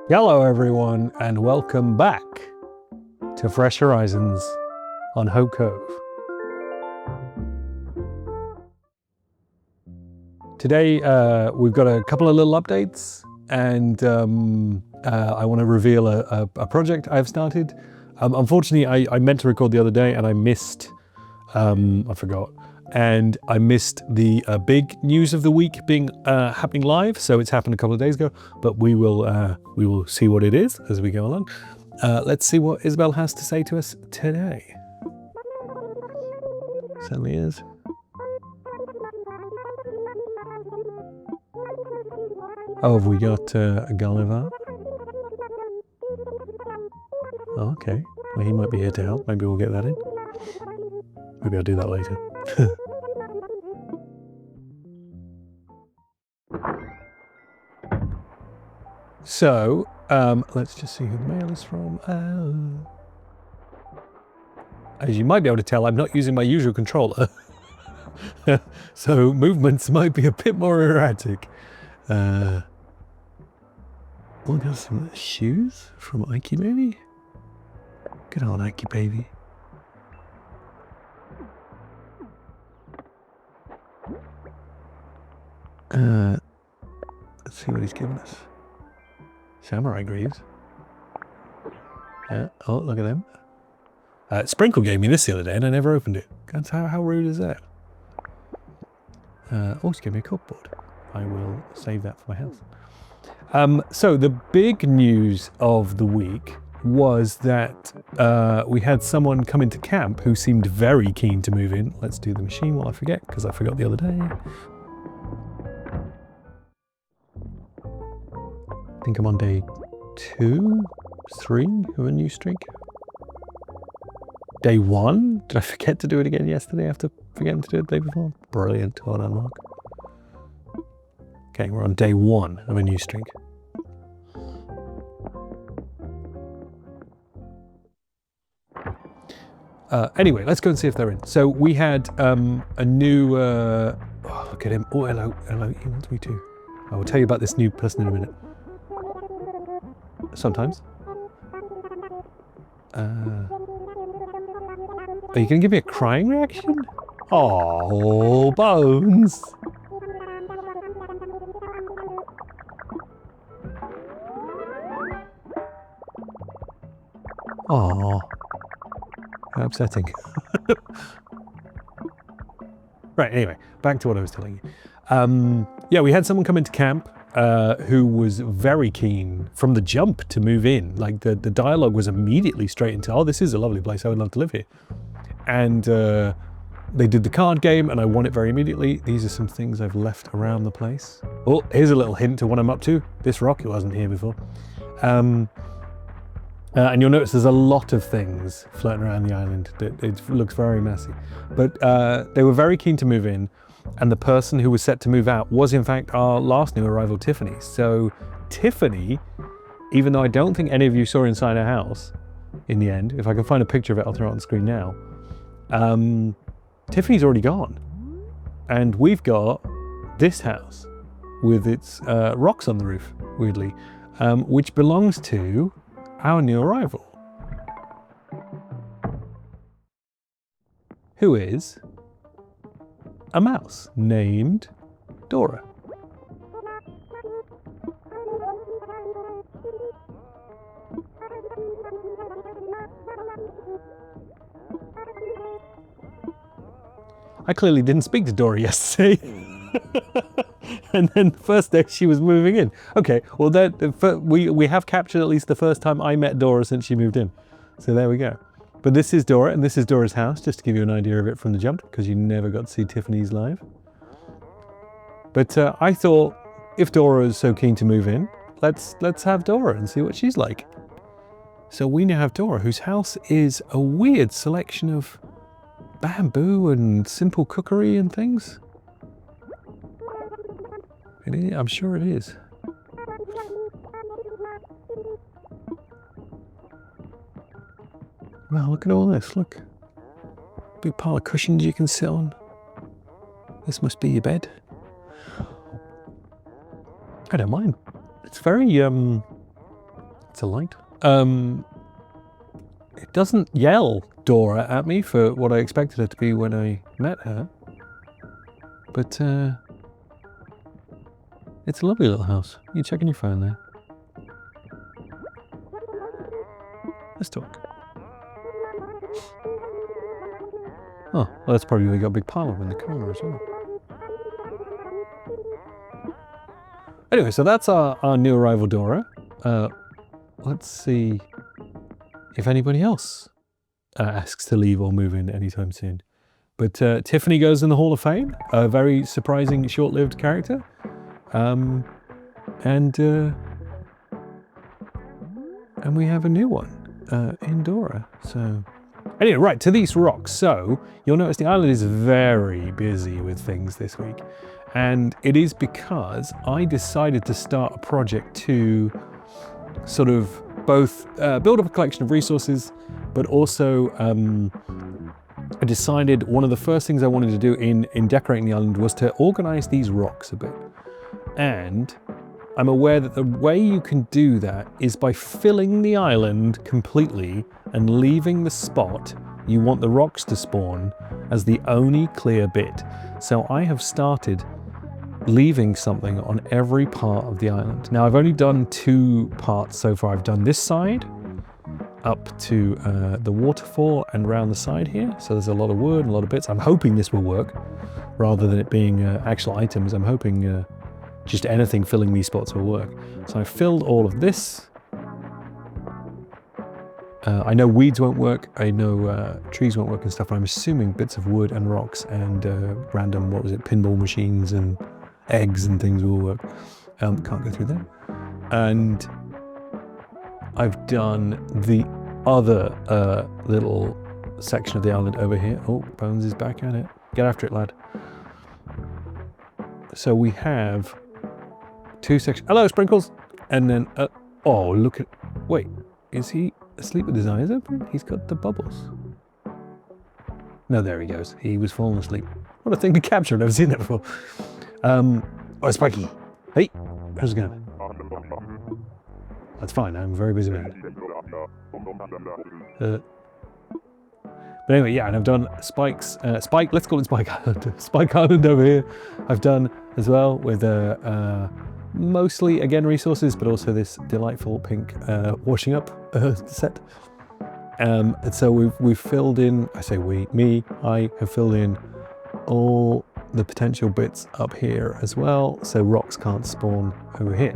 Hello everyone and welcome back to Fresh Horizons on Hope Cove. Today we've got a couple of little updates and I want to reveal a project I've started. Unfortunately I meant to record the other day and I missed, I forgot. And I missed the big news of the week being happening live, so it's happened a couple of days ago. But we will see what it is as we go along. Let's see what Isabel has to say to us today. Certainly is. Oh, have we got a Gullivarrr? Oh, okay. Well, he might be here to help. Maybe we'll get that in. Maybe I'll do that later. So, let's just see who the mail is from. As you might be able to tell, I'm not using my usual controller. So movements might be a bit more erratic. We got some shoes from Ike Baby. Good old Ike Baby. Let's see what he's given us. Samurai greaves. Yeah. Oh, look at them. Sprinkle gave me this the other day and I never opened it. That's how rude is that? Oh, he gave me a cupboard. I will save that for my house. So the big news of the week was that we had someone come into camp who seemed very keen to move in. Let's do the machine while I forget, because I forgot the other day. I think I'm on day 2, 3 of a new streak. Day 1? Did I forget to do it again yesterday after forgetting to do it the day before? Brilliant, well done, Mark. Okay, we're on day 1 of a new streak. Anyway, let's go and see if they're in. So we had a new, oh, look at him. Oh, hello, he wants me to. I will tell you about this new person in a minute. Sometimes. Are you going to give me a crying reaction? Oh, Bones! Oh, how upsetting. Right, anyway, back to what I was telling you. Yeah, we had someone come into camp who was very keen from the jump to move in. Like the dialogue was immediately straight into, oh, this is a lovely place, I would love to live here. And they did the card game and I won it very immediately. These are some things I've left around the place. Oh, here's a little hint to what I'm up to. This rock, it wasn't here before. And you'll notice there's a lot of things floating around the island. It looks very messy. But they were very keen to move in. And the person who was set to move out was in fact our last new arrival, Tiffany. So Tiffany, even though I don't think any of you saw inside her house in the end, if I can find a picture of it, I'll throw it on the screen now. Tiffany's already gone. And we've got this house with its rocks on the roof, weirdly, which belongs to our new arrival, who is a mouse named Dora. I clearly didn't speak to Dora yesterday. And then the first day she was moving in. Okay, well we have captured at least the first time I met Dora since she moved in. So there we go. But this is Dora, and this is Dora's house, just to give you an idea of it from the jump, because you never got to see Tiffany's live. But I thought, if Dora is so keen to move in, let's have Dora and see what she's like. So we now have Dora, whose house is a weird selection of bamboo and simple cookery and things. I'm sure it is. Wow, look at all this, look. Big pile of cushions you can sit on. This must be your bed. I don't mind. It's very That's a light. It doesn't yell Dora at me for what I expected her to be when I met her. But it's a lovely little house. You checking your phone there? Let's talk. Oh, well, that's probably why you got a big pile of in the corner as well. Anyway, so that's our new arrival, Dora. Let's see if anybody else asks to leave or move in anytime soon. But Tiffany goes in the Hall of Fame, a very surprising, short-lived character. And we have a new one in Dora. So anyway, right, to these rocks. So you'll notice the island is very busy with things this week. And it is because I decided to start a project to sort of both build up a collection of resources, but also I decided one of the first things I wanted to do in decorating the island was to organize these rocks a bit. And I'm aware that the way you can do that is by filling the island completely and leaving the spot you want the rocks to spawn as the only clear bit. So I have started leaving something on every part of the island. Now I've only done 2 parts so far. I've done this side up to the waterfall and around the side here. So there's a lot of wood and a lot of bits. I'm hoping this will work rather than it being actual items. I'm hoping just anything filling these spots will work. So I filled all of this. I know weeds won't work. I know trees won't work and stuff. But I'm assuming bits of wood and rocks and random, what was it, pinball machines and eggs and things will work. Can't go through there. And I've done the other little section of the island over here. Oh, Bones is back at it. Get after it, lad. So we have 2 sections. Hello, Sprinkles. And then, oh, look at, wait, is he asleep with his eyes open? He's got the bubbles. No, there he goes. He was falling asleep. What a thing to capture. I've never seen that before. Oh, Spiky. Hey, how's it going? That's fine. I'm very busy with it. But anyway, yeah, and I've done Spike's, let's call it Spike Island. Spike Island over here. I've done as well with mostly, again, resources, but also this delightful pink washing up set. And so we've filled in, I say I have filled in all the potential bits up here as well, so rocks can't spawn over here.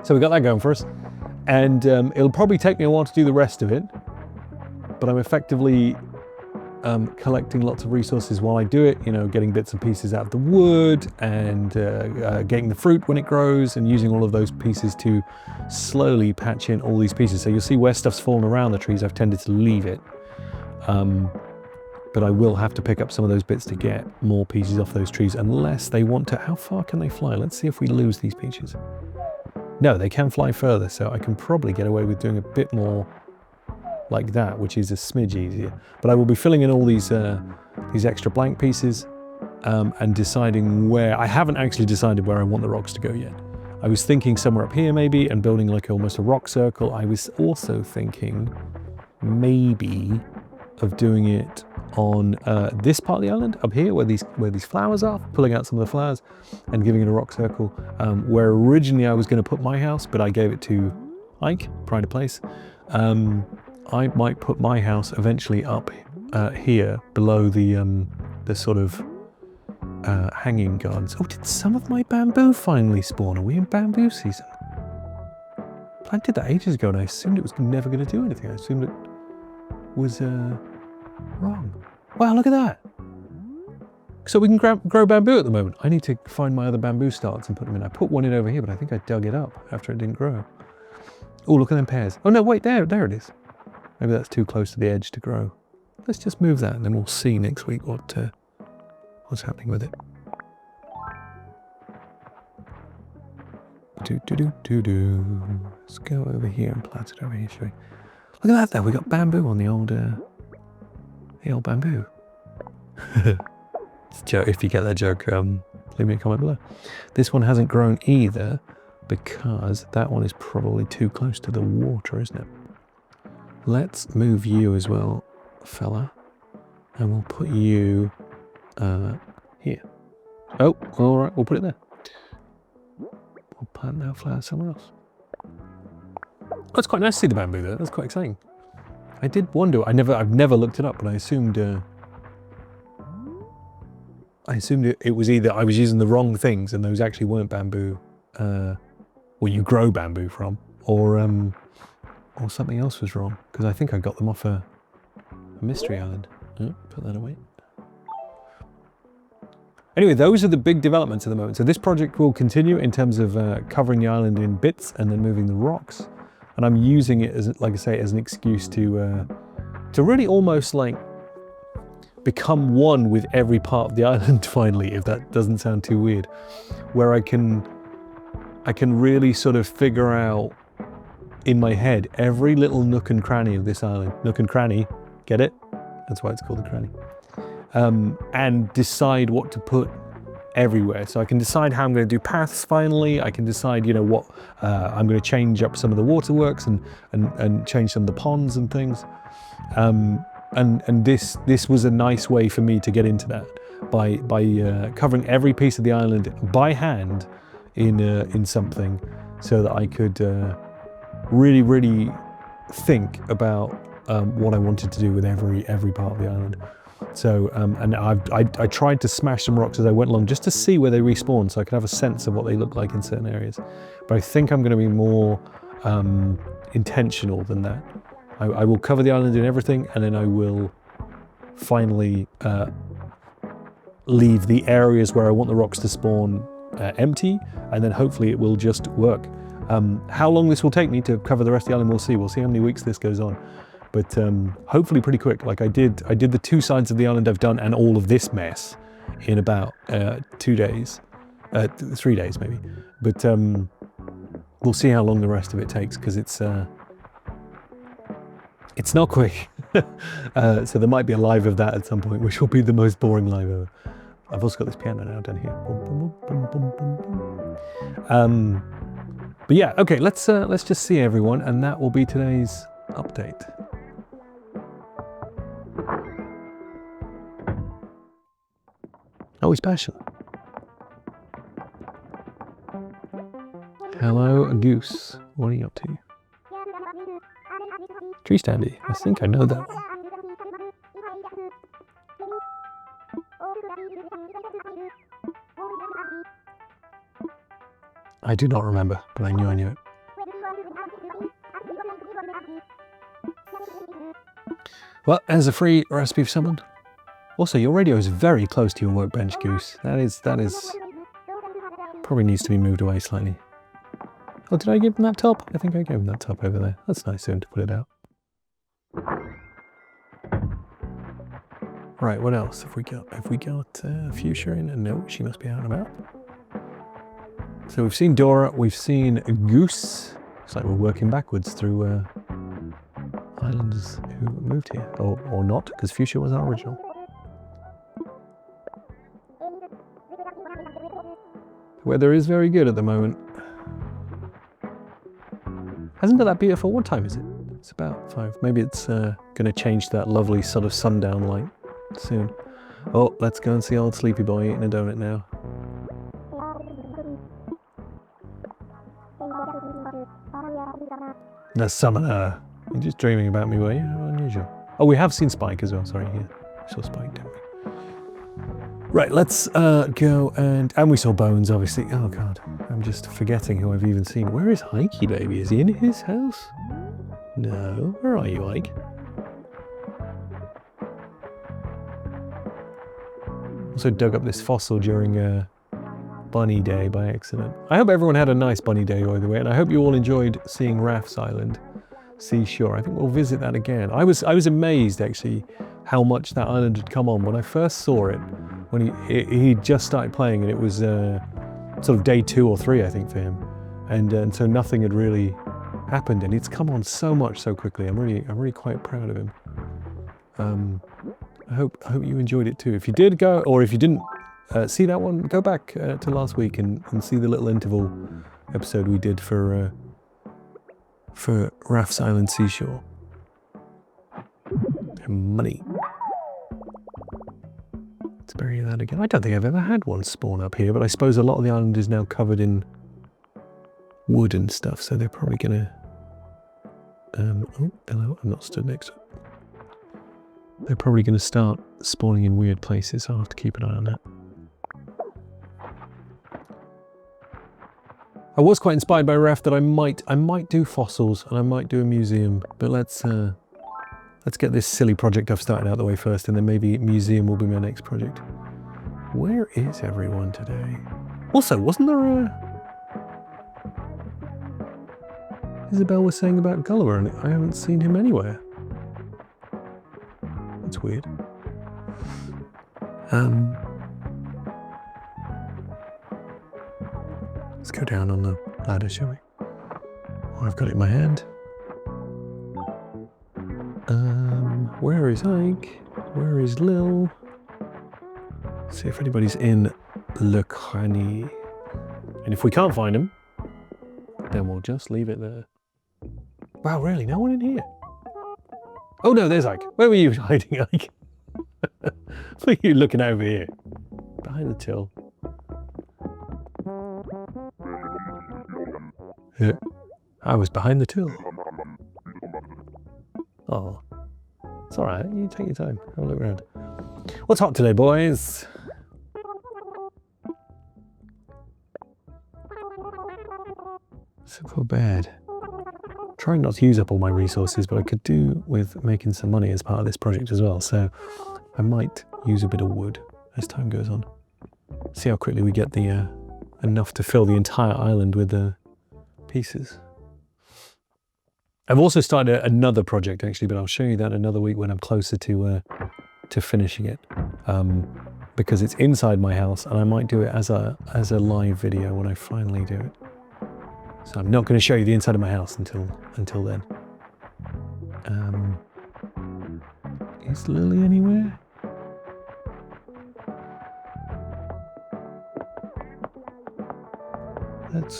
So we got that going for us. And it'll probably take me a while to do the rest of it, but I'm effectively collecting lots of resources while I do it, you know, getting bits and pieces out of the wood and getting the fruit when it grows and using all of those pieces to slowly patch in all these pieces. So you'll see where stuff's fallen around the trees, I've tended to leave it. But I will have to pick up some of those bits to get more pieces off those trees unless they want to. How far can they fly? Let's see if we lose these peaches. No, they can fly further, so I can probably get away with doing a bit more like that, which is a smidge easier. But I will be filling in all these extra blank pieces and deciding where. I haven't actually decided where I want the rocks to go yet. I was thinking somewhere up here maybe and building like almost a rock circle. I was also thinking maybe of doing it on this part of the island up here where these flowers are, pulling out some of the flowers and giving it a rock circle, where originally I was going to put my house, but I gave it to Ike, Pride of Place. I might put my house eventually up here below the sort of hanging gardens. Oh, did some of my bamboo finally spawn? Are we in bamboo season? Planted that ages ago and I assumed it was never going to do anything. I assumed it was wrong. Wow, look at that. So we can grow bamboo at the moment. I need to find my other bamboo starts and put them in. I put one in over here, but I think I dug it up after it didn't grow. Oh, look at them pears. Oh no, wait, there it is. Maybe that's too close to the edge to grow. Let's just move that and then we'll see next week what's happening with it. Let's go over here and plant it over here, shall we? Look at that there, we got bamboo on the old bamboo. If you get that joke, leave me a comment below. This one hasn't grown either, because that one is probably too close to the water, isn't it? Let's move you as well, fella. And we'll put you here. Oh, all right, we'll put it there. We'll plant our flowers somewhere else. Oh, it's quite nice to see the bamboo there. That's quite exciting. I did wonder. I've never looked it up, but I assumed it was either I was using the wrong things and those actually weren't bamboo, where you grow bamboo from, or something else was wrong, because I think I got them off a mystery island. Oh, put that away. Anyway, those are the big developments at the moment. So this project will continue in terms of covering the island in bits and then moving the rocks. And I'm using it as, like I say, as an excuse to really almost like become one with every part of the island finally, if that doesn't sound too weird, where I can really sort of figure out in my head every little nook and cranny of this island. Nook and cranny, get it? That's why it's called a cranny. And decide what to put everywhere. So I can decide how I'm going to do paths finally. I can decide, what I'm going to change up some of the waterworks and change some of the ponds and things. And this was a nice way for me to get into that by covering every piece of the island by hand in something, so that I could really think about what I wanted to do with every part of the island. So and I tried to smash some rocks as I went along just to see where they respawn, so I could have a sense of what they look like in certain areas. But I think I'm going to be more intentional than that. I will cover the island in everything, and then I will finally leave the areas where I want the rocks to spawn empty, and then hopefully it will just work. How long this will take me to cover the rest of the island, we'll see. We'll see how many weeks this goes on. But hopefully pretty quick. Like I did the 2 sides of the island I've done, and all of this mess in about 2 days, 3 days maybe. But we'll see how long the rest of it takes, because it's not quick. So there might be a live of that at some point, which will be the most boring live ever. I've also got this piano now down here. But yeah, okay. Let's just see everyone, and that will be today's update. Oh, he's passionate. Hello, Goose. What are you up to? Tree standy. I think I know that one. I do not remember, but I knew it. Well, there's a free recipe for someone. Also, your radio is very close to your workbench, Goose. That is probably needs to be moved away slightly. Oh, did I give him that top? I think I gave him that top over there. That's nice of him to put it out. Right, what else have we got? Have we got Fuchsia in? No, she must be out and about. So we've seen Dora, we've seen Goose. Looks like we're working backwards through islanders who moved here. Or not, because Fuchsia was our original. The weather is very good at the moment. Hasn't it that beautiful? What time is it? It's about 5. Maybe it's going to change to that lovely sort of sundown light soon. Oh, let's go and see old Sleepy Boy eating a donut now. The summoner. You're just dreaming about me, were you? How unusual. Oh, we have seen Spike as well. Sorry, yeah. We saw Spike, didn't we? Right, let's go and we saw Bones, obviously. Oh God, I'm just forgetting who I've even seen. Where is Ikey, baby? Is he in his house? No. Where are you, Ike? Also dug up this fossil during Bunny Day by accident. I hope everyone had a nice Bunny Day either way, and I hope you all enjoyed seeing Raph's Island Seashore. I think we'll visit that again. I was amazed actually how much that island had come on when I first saw it. When he just started playing, and it was sort of day 2 or 3, I think, for him, and so nothing had really happened, and it's come on so much so quickly. I'm really quite proud of him. I hope you enjoyed it too. If you did go, or if you didn't see that one, go back to last week and see the little interval episode we did for Raph's Island Seashore. Money. Let's bury that again. I don't think I've ever had one spawn up here, but I suppose a lot of the island is now covered in wood and stuff, so they're probably gonna... oh, hello, I'm not stood next to it. They're probably gonna start spawning in weird places, so I'll have to keep an eye on that. I was quite inspired by Raph that I might do fossils and I might do a museum, but let's get this silly project I've started out the way first, and then maybe museum will be my next project. Where is everyone today? Also, wasn't there a... Isabel was saying about Gullivarrr, and I haven't seen him anywhere. That's weird. Let's go down on the ladder, shall we? Oh, I've got it in my hand. Where is Ike? Where is Lil? See if anybody's in Le Crani. And if we can't find him, then we'll just leave it there. Wow, really? No one in here? Oh no, there's Ike. Where were you hiding, Ike? Look at you looking over here. Behind the till. Yeah. I was behind the till. Oh. It's alright, you take your time. Have a look around. What's hot today, boys? So bad. Trying not to use up all my resources, but I could do with making some money as part of this project as well, so I might use a bit of wood as time goes on. See how quickly we get the enough to fill the entire island with the pieces. I've also started another project actually, but I'll show you that another week when I'm closer to finishing it, because it's inside my house, and I might do it as a live video when I finally do it. So I'm not going to show you the inside of my house until then. Is Lily anywhere?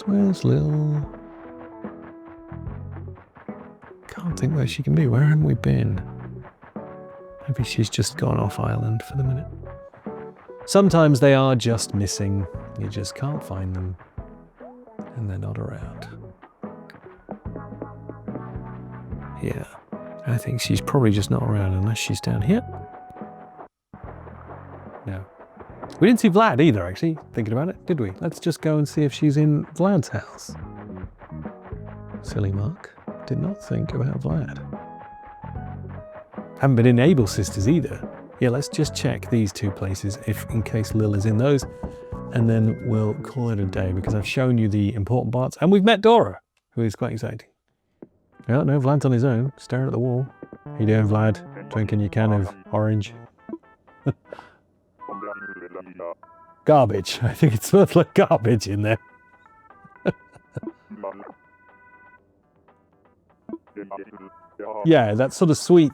Where's Lil? Can't think where she can be. Where haven't we been? Maybe she's just gone off island for the minute. Sometimes they are just missing. You just can't find them. And they're not around. Yeah. I think she's probably just not around unless she's down here. No. We didn't see Vlad either, actually, thinking about it, did we? Let's just go and see if she's in Vlad's house. Silly Mark. Did not think about Vlad. Haven't been in Able Sisters either. Yeah, let's just check these two places in case Lil is in those, and then we'll call it a day because I've shown you the important parts, and we've met Dora, who is quite exciting. Oh, no, Vlad's on his own, staring at the wall. How you doing, Vlad? Drinking your can of orange. Garbage. I think it smells like garbage in there. Yeah, that sort of sweet,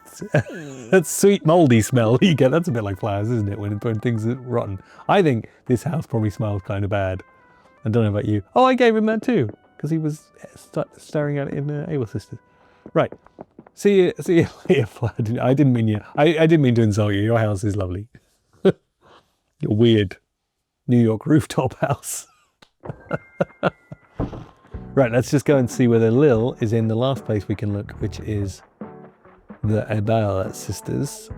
that sweet mouldy smell you get. That's a bit like flowers, isn't it? When things are rotten. I think this house probably smells kind of bad. I don't know about you. Oh, I gave him that too, because he was staring at it in Able Sisters. Right. See you later, Vlad. I didn't mean to insult you. Your house is lovely. Your weird New York rooftop house. Right, let's just go and see whether Lil is in the last place we can look, which is the Abel sisters.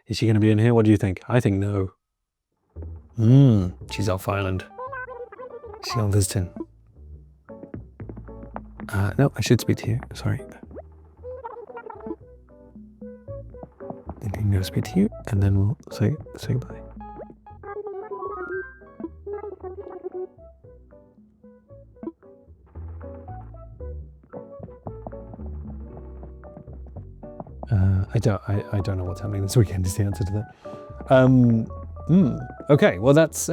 Is she going to be in here? What do you think? I think no. She's off island. She's gone visiting. No, I should speak to you. Sorry. I'm going to speak to you, and then we'll say goodbye. I don't know what's happening this weekend is the answer to that. Okay, well that's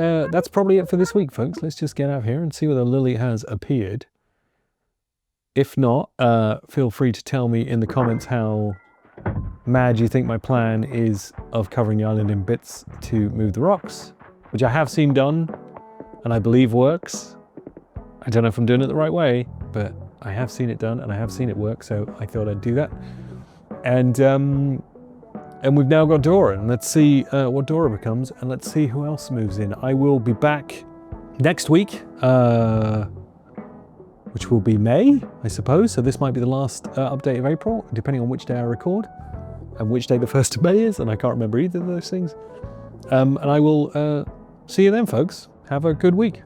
probably it for this week, folks. Let's just get out here and see whether Lily has appeared. If not, feel free to tell me in the comments how mad you think my plan is of covering the island in bits to move the rocks. which I have seen done and I believe works. I don't know if I'm doing it the right way, but I have seen it done and I have seen it work, so I thought I'd do that. And we've now got Dora, and let's see what Dora becomes, and let's see who else moves in. I will be back next week, which will be May, I suppose. So this might be the last update of April, depending on which day I record, and which day the 1st of May is, and I can't remember either of those things. And I will see you then, folks. Have a good week.